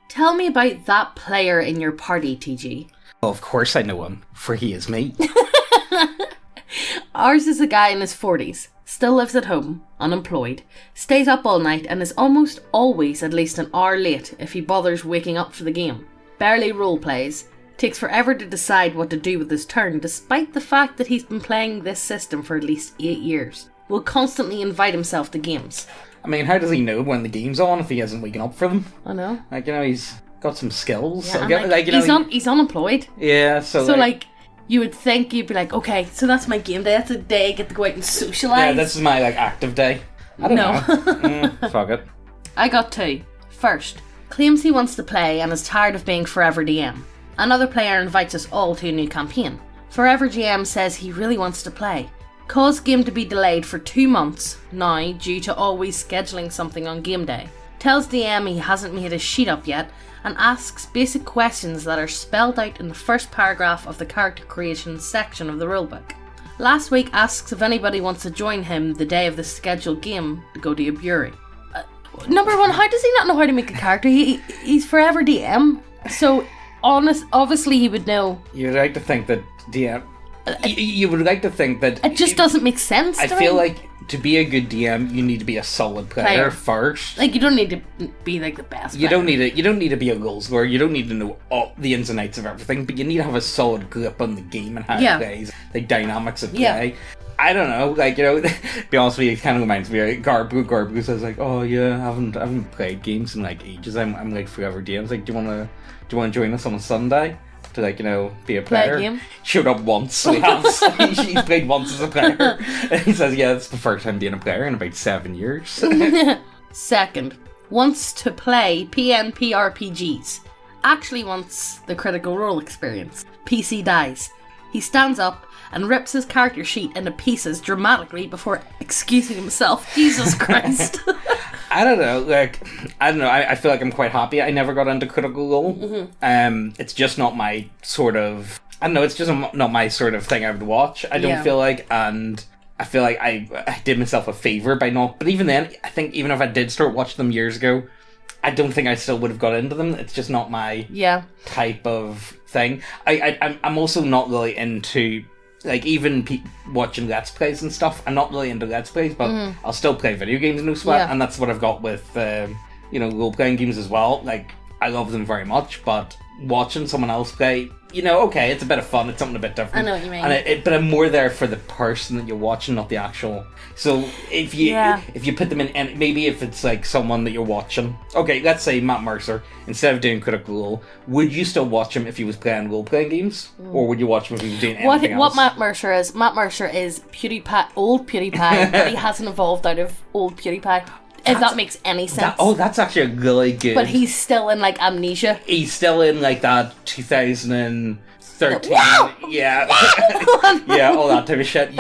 Tell me about that player in your party, TG. Well, of course I know him, for he is me. Ours is a guy in his 40s, still lives at home, unemployed, stays up all night and is almost always at least an hour late if he bothers waking up for the game. Barely roleplays, takes forever to decide what to do with his turn despite the fact that he's been playing this system for at least 8 years. Will constantly invite himself to games. I mean, how does he know when the game's on if he hasn't waken up for them? I know. Like, he's got some skills. Yeah, he's unemployed. Yeah, so you would think you'd be like, okay, so that's my game day. That's a day I get to go out and socialise. Yeah, this is my active day. I don't know. Fuck it. I got 2. First, claims he wants to play and is tired of being Forever DM. Another player invites us all to a new campaign. Forever GM says he really wants to play. Caused game to be delayed for 2 months now due to always scheduling something on game day. Tells DM he hasn't made his sheet up yet and asks basic questions that are spelled out in the first paragraph of the character creation section of the rulebook. Last week asks if anybody wants to join him the day of the scheduled game to go to a brewery. Number 1, how does he not know how to make a character? He's Forever DM, so obviously he would know. You'd like to think that DM... You would like to think that... It just doesn't make sense I to feel me. like to be a good DM, you need to be a solid player first. Like, you don't need to be like the best player. You don't need to be a goal scorer. You don't need to know all the ins and outs of everything, but you need to have a solid grip on the game and how it plays, the dynamics of play. Yeah. I don't know, to be honest with you, it kind of reminds me of Guardbros says oh yeah, I haven't played games in ages. I'm like Forever DM. It's like, do you wanna join us on a Sunday? To be a player. Play a game. Showed up once. He's played once as a player. And he says, yeah, it's the first time being a player in about 7 years. Second, wants to play PNP RPGs. Actually wants the Critical Role experience. PC dies. He stands up and rips his character sheet into pieces dramatically before excusing himself. Jesus Christ. I don't know. I feel like I'm quite happy I never got into Critical Role. Mm-hmm. It's just not my sort of... I don't know, it's just not my sort of thing I would watch, I don't feel like, and I feel like I did myself a favour by not... But even then, I think even if I did start watching them years ago, I don't think I still would have got into them. It's just not my type of thing. I'm also not really into... even watching Let's Plays and stuff, I'm not really into Let's Plays, but I'll still play video games, no sweat, and that's what I've got with, role-playing games as well. I love them very much, but watching someone else play, okay, it's a bit of fun, it's something a bit different. I know what you mean. But I'm more there for the person that you're watching, not the actual... So, if you put them in, and maybe if it's, someone that you're watching... Okay, let's say Matt Mercer, instead of doing Critical Role, would you still watch him if he was playing role-playing games? Or would you watch him if he was doing anything else? What Matt Mercer is PewDiePie, old PewDiePie, but he hasn't evolved out of old PewDiePie. If that makes any sense. That's actually a really good... But he's still in, Amnesia. He's still in, that 2013... Wow! Yeah. Yeah, all that type of shit.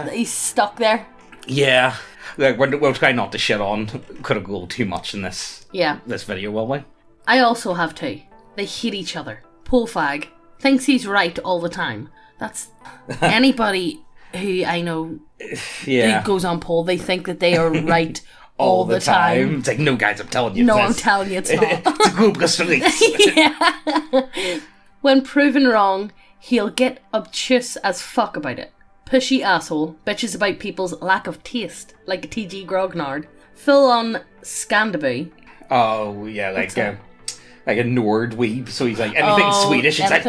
He's stuck there. Yeah. We'll try not to shit on Critical Role too much in this video, will we? I also have 2. They hate each other. Pole fag. Thinks he's right all the time. That's... Anybody who I know who goes on poll, they think that they are right... all the time. It's like, no guys, I'm telling you. No, I'm telling you it's not. It's a group of Yeah. When proven wrong, he'll get obtuse as fuck about it. Pushy asshole, bitches about people's lack of taste, like a TG Grognard. Full on Scandaboo. Oh, yeah, like a Nord weeb, so he's like, anything Swedish, it's like...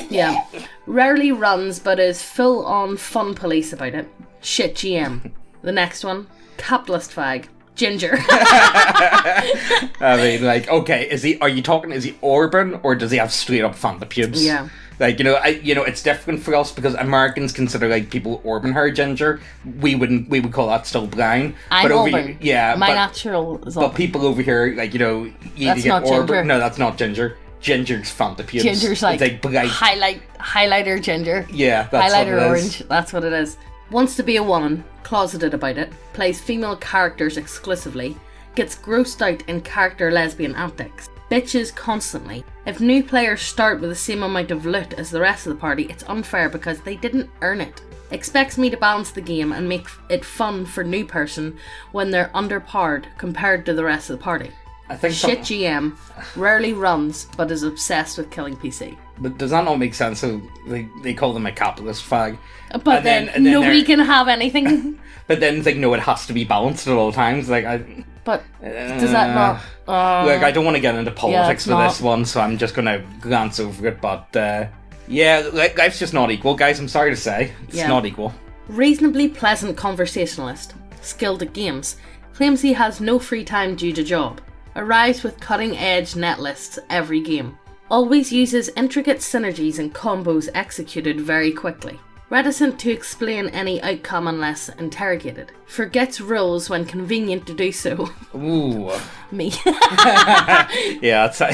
Yeah. Rarely runs, but is full on fun police about it. Shit GM. The next one. Capitalist fag. Ginger. I mean, okay, is he urban, or does he have straight up Fanta pubes? Yeah. It's different for us because Americans consider people urban hair ginger. We would call that still brown. I'm urban. My but, natural is urban. But people over here, you that's get not urban. ginger. No, that's not ginger. Ginger's Fanta pubes. Ginger's it's bright highlighter ginger. Yeah, that's highlighter what it orange. is. That's what it is. Wants to be a woman, closeted about it, plays female characters exclusively, gets grossed out in character lesbian antics, bitches constantly. If new players start with the same amount of loot as the rest of the party, it's unfair because they didn't earn it. Expects me to balance the game and make it fun for new person when they're underpowered compared to the rest of the party. I think Shit GM, rarely runs, but is obsessed with killing PC. But does that not make sense? So they call them a capitalist fag. But then nobody can have anything. But then it's like, no, it has to be balanced at all times. Like, But does that not... Look, I don't want to get into politics for this one, so I'm just going to glance over it. But, yeah, life's just not equal, guys. I'm sorry to say. It's not equal. Reasonably pleasant conversationalist, skilled at games, claims he has no free time due to job. Arrives with cutting-edge net lists every game. Always uses intricate synergies and combos executed very quickly. Reticent to explain any outcome unless interrogated. Forgets rules when convenient to do so. Ooh. Me. Yeah,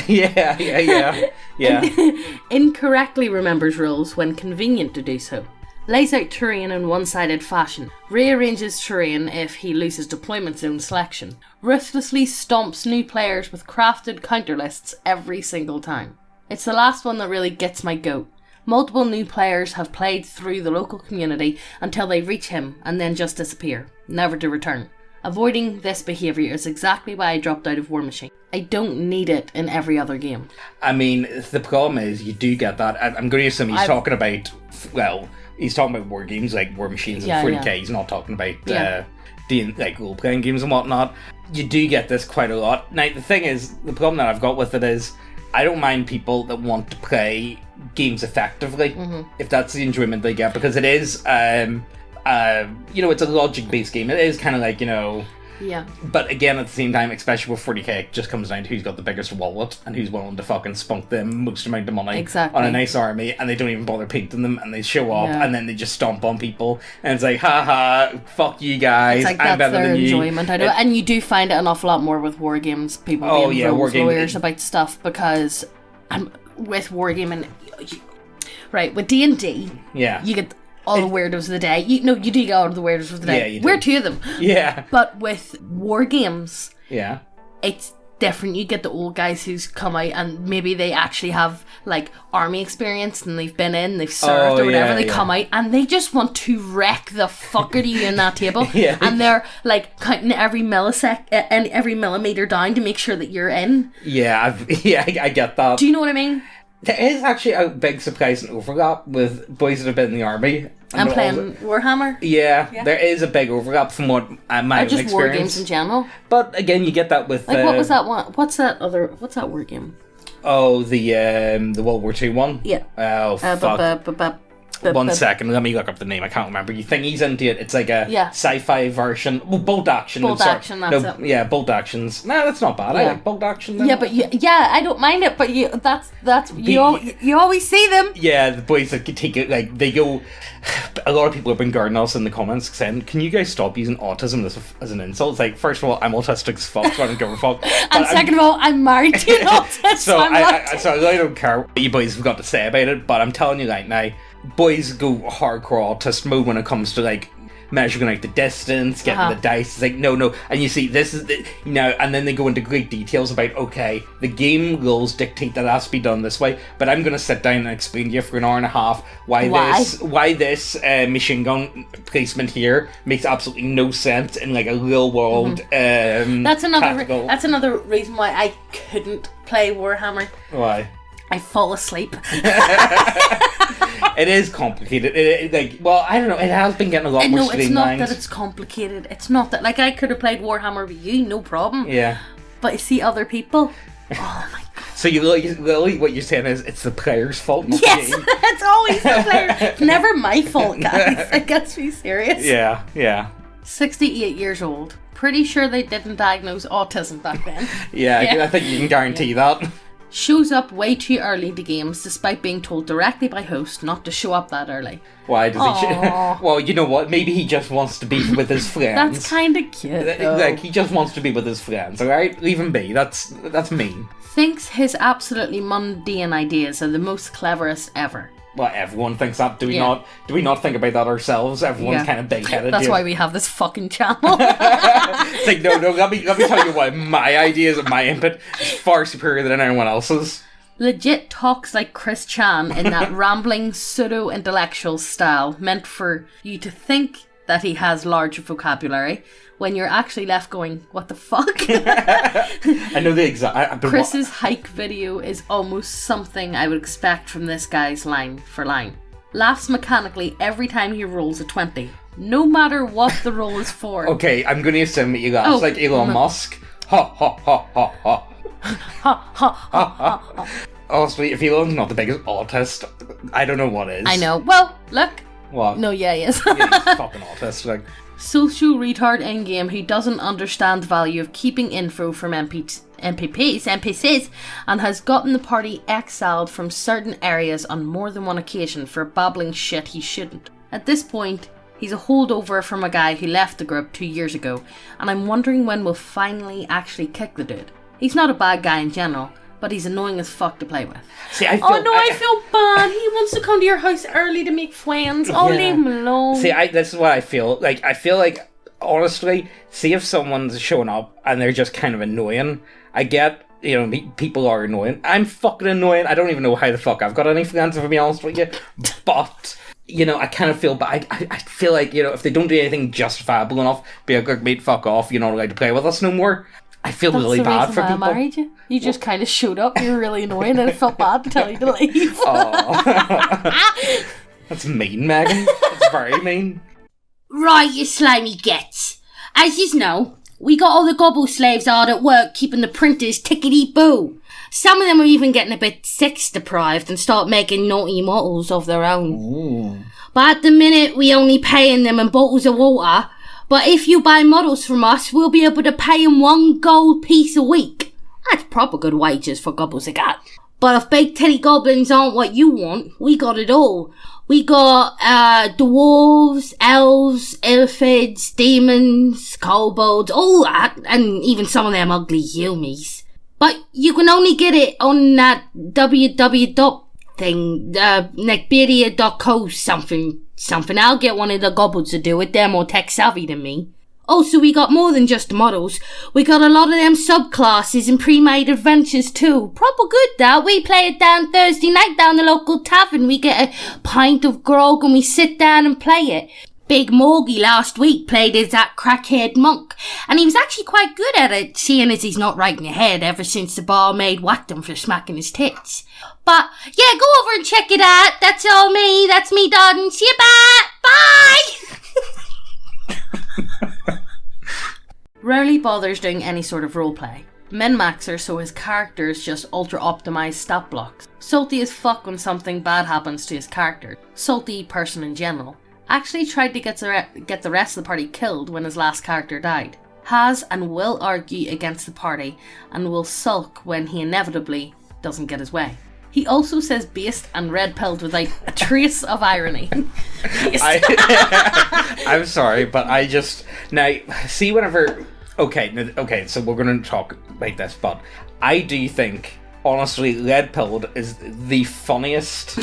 yeah. Incorrectly remembers rules when convenient to do so. Lays out terrain in one-sided fashion. Rearranges terrain if he loses deployment zone selection. Ruthlessly stomps new players with crafted counter lists every single time. It's the last one that really gets my goat. Multiple new players have played through the local community until they reach him and then just disappear, never to return. Avoiding this behaviour is exactly why I dropped out of War Machine. I don't need it in every other game. I mean, the problem is you do get that. I'm going to assume he's talking about, well, he's talking about war games like War Machines and 40k. Yeah. He's not talking about like role-playing games and whatnot. You do get this quite a lot. Now, the thing is, the problem that I've got with it is, I don't mind people that want to play games effectively, if that's the enjoyment they get, because it is, it's a logic-based game. It is kind of like, Yeah. But again, at the same time, especially with 40k, it just comes down to who's got the biggest wallet and who's willing to fucking spunk the most amount of money on a nice army, and they don't even bother painting them, and they show up, and then they just stomp on people, and it's like, haha, fuck you guys, it's like, I'm better than you. That's their enjoyment. I know, and you do find it an awful lot more with war games, people being rules lawyers about stuff, because with wargaming, right, with D&D, you get all the weirdos of the day. You do get all of the weirdos of the day. Yeah, we're two of them. Yeah. But with war games, yeah, it's different. You get the old guys who's come out and maybe they actually have like army experience and they've been in, they've served or whatever. They come out and they just want to wreck the fuck out of you in that table. And they're like counting every and every millimeter down to make sure that you're in. Yeah, I get that. Do you know what I mean? There is actually a big surprise and overlap with boys that have been in the army. And playing Warhammer? Yeah, there is a big overlap from what my own just experience. War games in general. But again, you get that with... Like, what was that one? What's that war game? Oh, the World War II one? Yeah. Oh, fuck. 1 second, let me look up the name. I can't remember. You think he's into it? It's like a sci-fi version. Well, bolt action. Bolt action. That's it. Yeah, bolt actions. No, that's not bad. I like bolt action. Yeah, but I don't mind it. But you always see them. Yeah, the boys that take it like they go. A lot of people have been guarding us in the comments saying, "Can you guys stop using autism as an insult?" It's like, first of all, I'm autistic as fuck, so I don't give a fuck. And second of all, I'm married to an autist. So I don't care what you boys have got to say about it. But I'm telling you right now, boys go hardcore autist mode when it comes to like measuring out the distance, getting the dice. It's like no, and you see this is and then they go into great details about the game rules dictate that it has to be done this way, but I'm gonna sit down and explain to you for an hour and a half why this machine gun placement here makes absolutely no sense in like a real world. That's another reason why I couldn't play Warhammer. Why? I fall asleep. It is complicated. I don't know. It has been getting a lot more streamlined. It's not that it's complicated. It's not that. Like, I could have played Warhammer with you, no problem. Yeah. But you see other people. Oh my god. So really, what you're saying is it's the player's fault, not the game. It's always the player. It's never my fault, guys. I guess be serious. Yeah. 68 years old. Pretty sure they didn't diagnose autism back then. I think you can guarantee that. Shows up way too early to games despite being told directly by host not to show up that early. Why does he... Well, you know what? Maybe he just wants to be with his friends. That's kind of cute, Like, he just wants to be with his friends, alright? Leave him be. That's mean. Thinks his absolutely mundane ideas are the most cleverest ever. Well, everyone thinks that. Do we not think about that ourselves? Everyone's kind of big-headed. That's why we have this fucking channel. It's like, no, let me tell you what, my ideas and my input is far superior than anyone else's. Legit talks like Chris Chan in that rambling pseudo-intellectual style meant for you to think that he has large vocabulary, when you're actually left going, what the fuck? I know the exact... Chris's hike video is almost something I would expect from this guy's line for line. Laughs mechanically every time he rolls a 20, no matter what the roll is for. Okay, I'm going to assume that he laughs like Elon Musk. Ha ha ha ha ha. Ha ha ha ha. Honestly, if Elon's not the biggest autist, I don't know what is. I know. Well, look. What? No, yeah, he is. Yeah, he's fucking autist, like... Social retard in-game who doesn't understand the value of keeping info from NPCs, and has gotten the party exiled from certain areas on more than one occasion for babbling shit he shouldn't. At this point, he's a holdover from a guy who left the group 2 years ago, and I'm wondering when we'll finally actually kick the dude. He's not a bad guy in general, but he's annoying as fuck to play with. See, I feel bad. He wants to come to your house early to make friends. Oh, leave him alone. See, this is what I feel. Like, honestly, see if someone's showing up and they're just kind of annoying. I get, people are annoying. I'm fucking annoying. I don't even know how the fuck I've got any friends, if I'm being honest with you. But... I kind of feel bad. I feel like, if they don't do anything justifiable enough, be like, mate, fuck off, you're not allowed to play with us no more. I feel really bad for people. I married you. You just kind of showed up, you were really annoying, and I felt bad to tell you to leave. Oh. That's mean, Megan. That's very mean. Right, you slimy gets. As you know, we got all the gobble slaves hard at work keeping the printers tickety-boo. Some of them are even getting a bit sex-deprived and start making naughty models of their own. Ooh. But at the minute, we only paying them in bottles of water. But if you buy models from us, we'll be able to pay them 1 gold piece a week. That's proper good wages for gobbles of cat. But if big titty goblins aren't what you want, we got it all. We got dwarves, elves, illifids, demons, kobolds, all that, and even some of them ugly humies. But you can only get it on that www thing, Neckbeardia.co something. I'll get one of the goblins to do it, they're more tech savvy than me. Also, we got more than just models. We got a lot of them subclasses and pre-made adventures too. Proper good that. We play it down Thursday night down the local tavern. We get a pint of grog and we sit down and play it. Big Morgie last week played as that crackhead monk, and he was actually quite good at it, seeing as he's not right in the head ever since the barmaid whacked him for smacking his tits. But, yeah, go over and check it out. That's all me. That's me done. See you back. Bye! Rarely bothers doing any sort of roleplay. Min-maxer so his characters just ultra-optimised stat blocks. Salty as fuck when something bad happens to his character. Salty person in general. Actually tried to get the rest of the party killed when his last character died. Has and will argue against the party and will sulk when he inevitably doesn't get his way. He also says based and red-pilled without a trace of irony. I'm sorry, but I just... Now, see whenever... Okay, so we're going to talk like this, but I do think, honestly, red-pilled is the funniest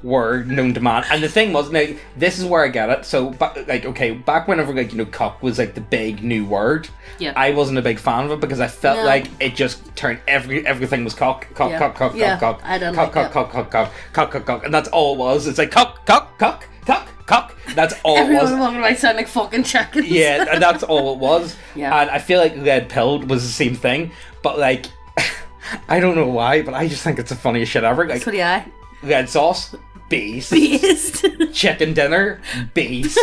word known to man. And the thing was, now, this is where I get it. So, back whenever, cuck was, the big new word, yeah. I wasn't a big fan of it because I felt like it just turned everything was cock. I don't like that. Cock. And that's all it was. It's like cock. That's all it was. Everyone walking around sound like fucking chickens. Yeah, and that's all it was. Yeah. And I feel like red-pilled was the same thing. But, I don't know why, but I just think it's the funniest shit ever. So do I. Red sauce, beast. Chicken dinner, beast.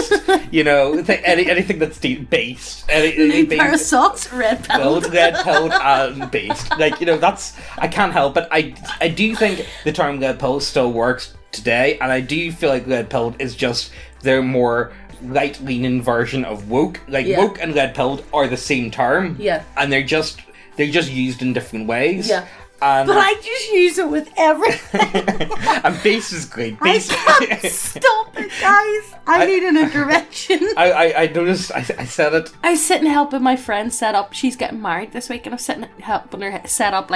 Anything that's beast. New pair of socks, red-pilled. Red-pilled and beast. That's... I can't help it. I do think the term red-pilled still works today, and I do feel like red-pilled is just their more right-leaning version of woke. Woke and red-pilled are the same term. Yeah. And they're just used in different ways. Yeah. And but I just use it with everything. And bass is great. Bass. I can't stop it, guys. I need an intervention. I noticed, I said it. I was sitting helping my friend set up, she's getting married this week, and I was sitting helping her set up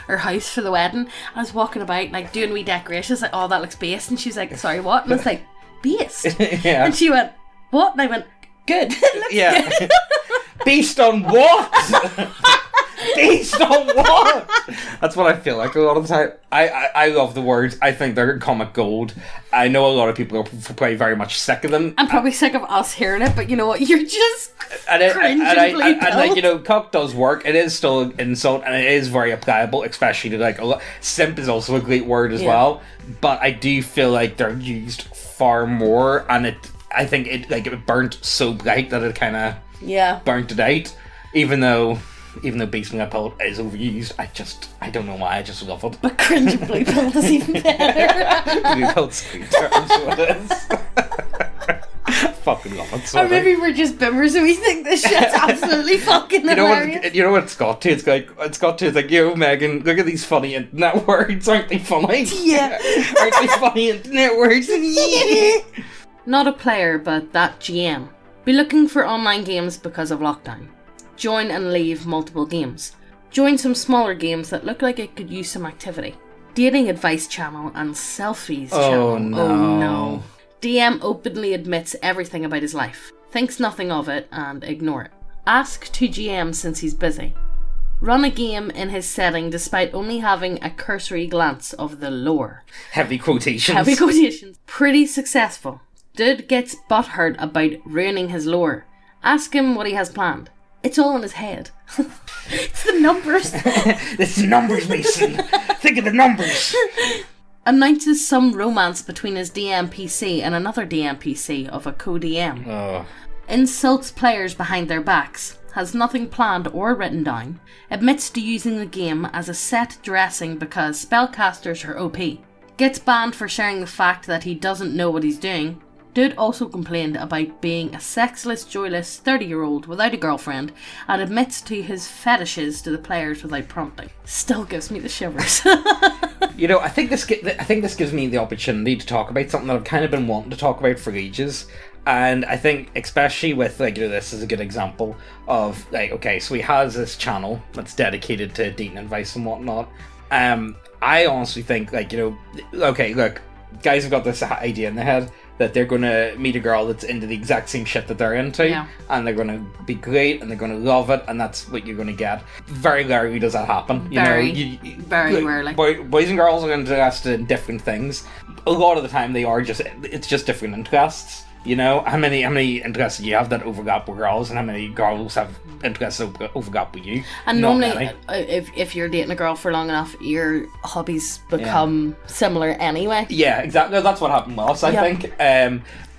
her house for the wedding. I was walking about doing wee decorations, oh, that looks based, and she's like, sorry, what? And I was like, based? Yeah. And she went, what? And I went, good. It looks good. Based on what? Based on what? That's what I feel like a lot of the time. I love the words. I think they're comic gold. I know a lot of people are probably very much sick of them. I'm probably sick of us hearing it, but you know what? You're just and you know, cock does work. It is still an insult, and it is very applicable, especially to like a lot. Simp is also a great word as well, but I do feel like they're used far more, and I think it burnt so bright that it kind of burnt it out. Even though Beast Blue Pill is overused, I don't know why, I just love it. But cringe Blue Pill is even better. Blue Pill's screen terms, what it is. Fucking love it. Or maybe we're just bimmers and we think this shit's absolutely fucking hilarious. You know what it's got to? It's like, yo, Megan, look at these funny internet words. Aren't they funny? Yeah. Aren't they funny internet words? Not a player, but that GM. Be looking for online games because of lockdown. Join and leave multiple games. Join some smaller games that look like it could use some activity. Dating advice channel and selfies channel. No. Oh no. DM openly admits everything about his life. Thinks nothing of it and ignore it. Ask to GM since he's busy. Run a game in his setting despite only having a cursory glance of the lore. Heavy quotations. Pretty successful. Dude gets butthurt about ruining his lore. Ask him what he has planned. It's all in his head. It's the numbers. It's the numbers, Mason. Think of the numbers. Announces some romance between his DM PC and another DM PC of a co-DM. Oh. Insults players behind their backs. Has nothing planned or written down. Admits to using the game as a set dressing because spellcasters are OP. Gets banned for sharing the fact that he doesn't know what he's doing. Dude also complained about being a sexless, joyless 30-year-old without a girlfriend and admits to his fetishes to the players without prompting. Still gives me the shivers. You know, I think this gives me the opportunity to talk about something that I've kind of been wanting to talk about for ages. And I think, especially with, like, you know, this is a good example of, like, okay, so he has this channel that's dedicated to dating advice and whatnot. I honestly think, like, you know, okay, look, guys have got this idea in their head that they're going to meet a girl that's into the exact same shit that they're into, and they're going to be great, and they're going to love it, and that's what you're going to get. Very rarely does that happen. Very rarely. Boys and girls are interested in different things. A lot of the time, it's just different interests. You know, how many interests do you have that overlap with girls, and how many girls have interests that overlap with you? And normally, if you're dating a girl for long enough, your hobbies become similar anyway. Yeah, exactly. That's what happened with us, I think.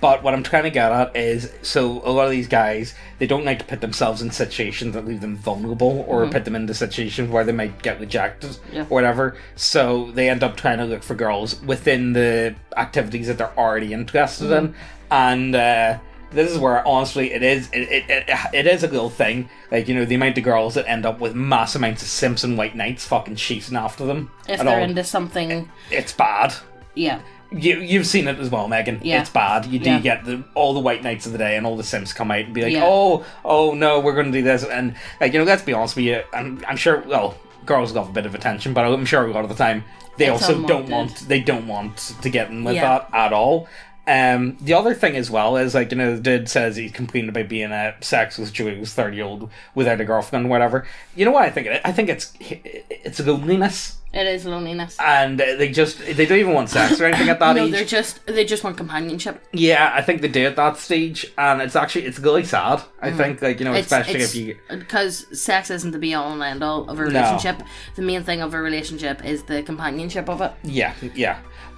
But what I'm trying to get at is, so a lot of these guys, they don't like to put themselves in situations that leave them vulnerable, or put them into situations where they might get rejected, or whatever. So they end up trying to look for girls within the activities that they're already interested in. And this is where, honestly, it is a little thing. Like, you know, the amount of girls that end up with mass amounts of simps and white knights fucking chasing after them. If they're into something. It's bad. Yeah. You've seen it as well, Megan. Yeah. It's bad. You do get all the white knights of the day and all the simps come out and be like, oh no, we're going to do this. And, like, you know, let's be honest with you, I'm sure, well, girls love a bit of attention, but I'm sure a lot of the time they also don't want to get in with that at all. The other thing as well is, like, you know, the dude says he's complaining about being a sexless Jewish 30-year-old without a girlfriend or whatever. You know what I think? I think it's loneliness. It is loneliness. And they don't even want sex or anything at that age. No, they just want companionship. Yeah, I think they do at that stage, and it's really sad. I think, like, you know, especially if you, because sex isn't the be all and end all of a relationship. No. The main thing of a relationship is the companionship of it. Yeah.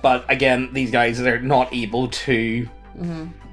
But again, these guys, they're not able to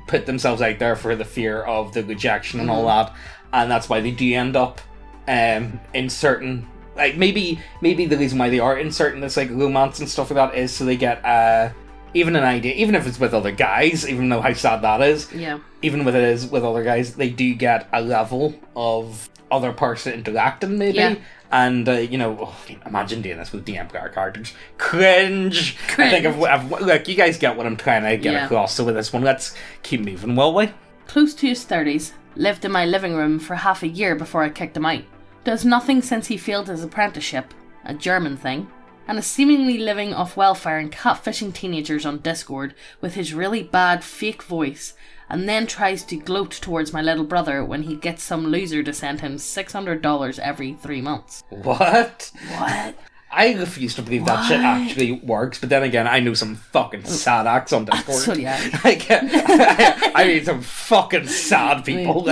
put themselves out there for the fear of the rejection and all that, and that's why they do end up in certain, like, maybe the reason why they are in certain this, like, romance and stuff like that is so they get even an idea, even if it's with other guys, even though how sad that is. Yeah. Even if it is with other guys, they do get a level of other person interacting, maybe. Yeah. And, you know, imagine doing this with DM characters. Cringe! I think look, you guys get what I'm trying to get across. So with this one, let's keep moving, will we? Close to his 30s, lived in my living room for half a year before I kicked him out. Does nothing since he failed his apprenticeship, a German thing. and is seemingly living off welfare and catfishing teenagers on Discord with his really bad fake voice, and then tries to gloat towards my little brother when he gets some loser to send him $600 every 3 months. What? What? I refuse to believe that shit actually works, but then again, I know some fucking sad acts on Discord. So, yeah. I mean some fucking sad people.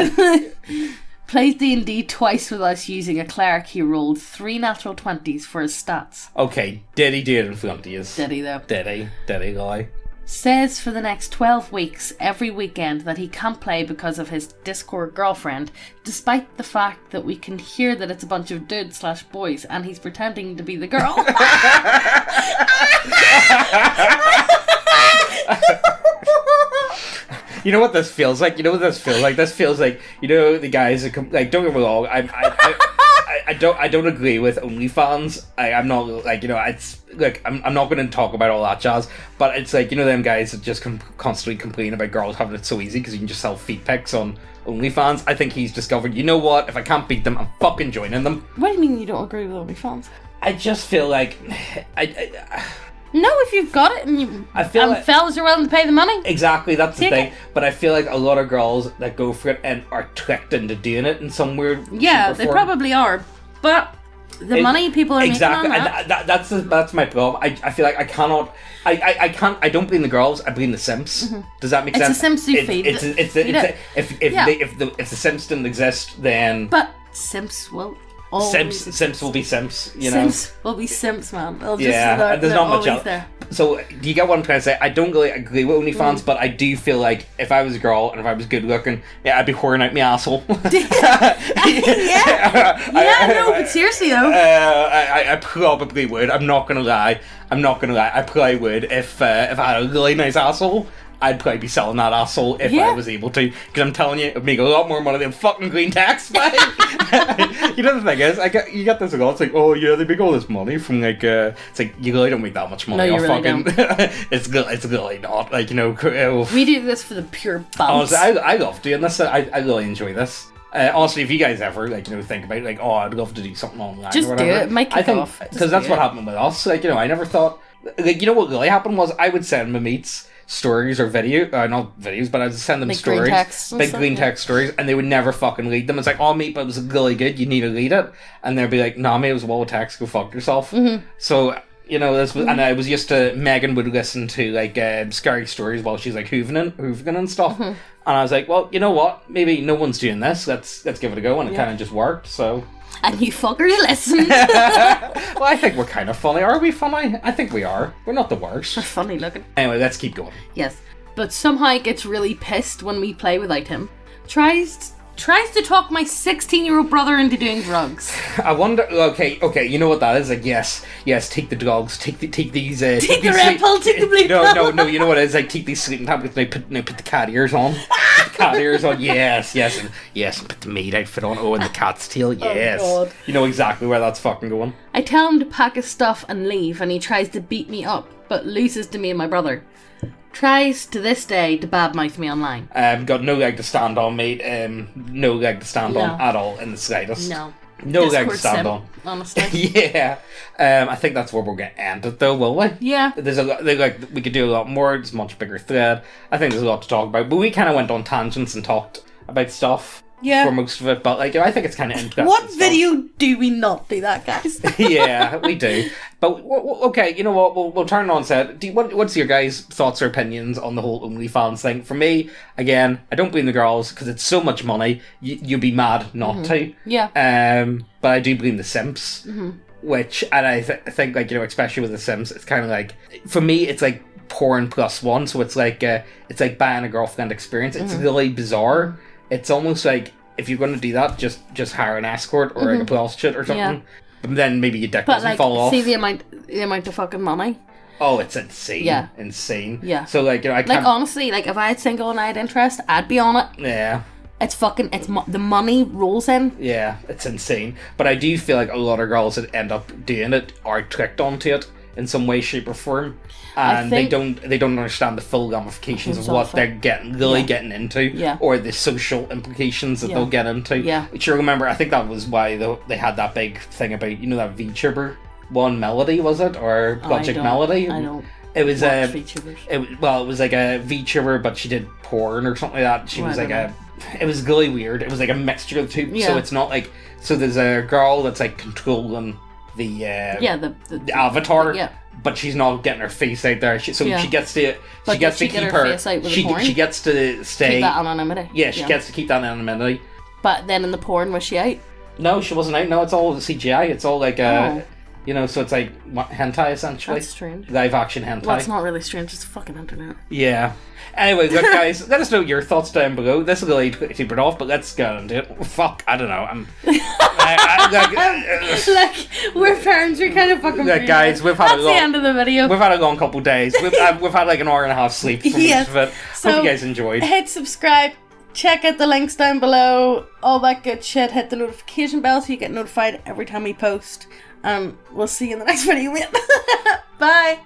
Plays D&D twice with us using a cleric he rolled 3 natural 20s for his stats. Okay, did he do it in front of you? Did he though? Did he lie? Says for the next 12 weeks, every weekend, that he can't play because of his Discord girlfriend, despite the fact that we can hear that it's a bunch of dudes/boys and he's pretending to be the girl. You know what this feels like? This feels like, you know, the guys that like, don't get me wrong, I don't agree with OnlyFans. I'm not like, you know, it's like I'm not going to talk about all that jazz, but it's like, you know, them guys that just constantly complain about girls having it so easy because you can just sell feet pics on OnlyFans. I think he's discovered, you know what, if I can't beat them, I'm fucking joining them. What do you mean you don't agree with OnlyFans? I just feel like no, if you've got it and fellas are willing to pay the money. Exactly, that's the thing. it. But I feel like a lot of girls that go for it and are tricked into doing it in some weird. Yeah, they probably are. But the money people are making on that. That's my problem. I feel like I cannot. I don't blame the girls. I blame the simps. Mm-hmm. Does that make sense? It's a simps who feed. If the simps didn't exist, then. But simps will. Simps will be simps, you know. Simps will be simps, man. And there's not much else. There. So, do you get what I'm trying to say? I don't really agree with OnlyFans, but I do feel like if I was a girl and if I was good looking, yeah, I'd be whoring out my asshole. But seriously though. I probably would. I'm not gonna lie. I probably would if I had a really nice asshole. I'd probably be selling that asshole if I was able to, because I'm telling you, it'd make a lot more money than fucking green tax. You know the thing is, you get this a lot. It's like, oh yeah, they make all this money from like, it's like you really don't make that much money. No, you really fucking, don't. It's really not. Like, you know, we do this for the pure bounce. Honestly, I love doing this. I really enjoy this. Honestly, if you guys ever, like, you know, think about it, like, oh, I'd love to do something online, just or whatever. Do it. Make it off. Because that's what happened with us. Like, you know, I never thought, like, you know what really happened was I would send my mates stories or not videos, but I'd send them like stories, big green text stories, and they would never fucking read them. It's like, oh mate, but it was really good, you need to read it, and they'd be like, nah mate, it was a wall of text, go fuck yourself. Mm-hmm. So, you know, this was, and I was used to, Megan would listen to like scary stories while she's like hooving and stuff, and I was like, well, you know what, maybe no one's doing this, let's give it a go, and it kind of just worked. So. And you fuckers listened. Well, I think we're kind of funny. Are we funny? I think we are. We're not the worst. We're funny looking. Anyway, let's keep going. Yes. But somehow gets really pissed when we play without him. Tries to talk my 16-year-old brother into doing drugs. I wonder. Okay. You know what that is? Like, yes. Take the drugs. Take these. Take the red pill. Take the blue pill. No. You know what it is? Like, take these sleeping tablets. And put the cat ears on. Put the cat ears on. Yes. And put the maid outfit on. Oh, and the cat's tail. Yes. Oh, God. You know exactly where that's fucking going. I tell him to pack his stuff and leave, and he tries to beat me up, but loses to me and my brother. Tries to this day to badmouth me online. Got no leg to stand on, mate. No leg to stand on at all in the slightest. No leg to stand on. Honestly. Yeah. I think that's where we're gonna end it though, will we? Yeah. There's a lot, we could do a lot more. It's a much bigger thread. I think there's a lot to talk about, but we kind of went on tangents and talked about stuff. Yeah. For most of it, but like I think it's kind of interesting. What video do we not do that, guys? Yeah, we do. But okay, you know what? We'll turn on set. What's your guys' thoughts or opinions on the whole OnlyFans thing? For me, again, I don't blame the girls because it's so much money. You'd be mad not to. Yeah. But I do blame the simps, which, and I think, like, you know, especially with the simps, it's kind of like, for me, it's like porn plus one. So it's like buying a girlfriend experience. It's really bizarre. It's almost like if you're going to do that, just hire an escort or like a prostitute or something. Yeah. But then maybe your dick doesn't fall off. See the amount of fucking money. Oh, it's insane. Yeah. Insane. Yeah. So like, you know, I can't... Like, honestly, like if I had single and I had interest, I'd be on it. Yeah. The money rolls in. Yeah, it's insane. But I do feel like a lot of girls that end up doing it are tricked onto it in some way, shape, or form, and they don't understand the full ramifications of what they're getting into, or the social implications that they'll get into. Yeah, sure. Remember, I think that was why they had that big thing about, you know, that VTuber One Melody, was it? Or Logic Melody? I don't. It was watch VTubers. it was like a VTuber, but she did porn or something like that. She was like it was really weird. It was like a mixture of the two. Yeah. So it's not like, so there's a girl that's like controlling the the avatar. Yeah. But she's not getting her face out there. She gets to But she gets to she get keep her face out with the porn? she gets to stay. Keep that anonymity. Yeah, she gets to keep that anonymity. But then in the porn, was she out? No, she wasn't out. No, it's all CGI. It's all like Oh. you know, so it's like hentai essentially. That's strange. Live action hentai. Well, it's not really strange. It's the fucking internet. Yeah. Anyway, look, guys, let us know your thoughts down below. This is really super off, but let's get into it. Fuck, I don't know. Like, we're parents. We're kind of fucking. Look, guys, we've had That's the end of the video. We've had a long couple of days. We've had like an hour and a half sleep from Yes. most of it. So, hope you guys enjoyed. Hit subscribe. Check out the links down below. All that good shit. Hit the notification bell so you get notified every time we post. We'll see you in the next video, mate. Bye.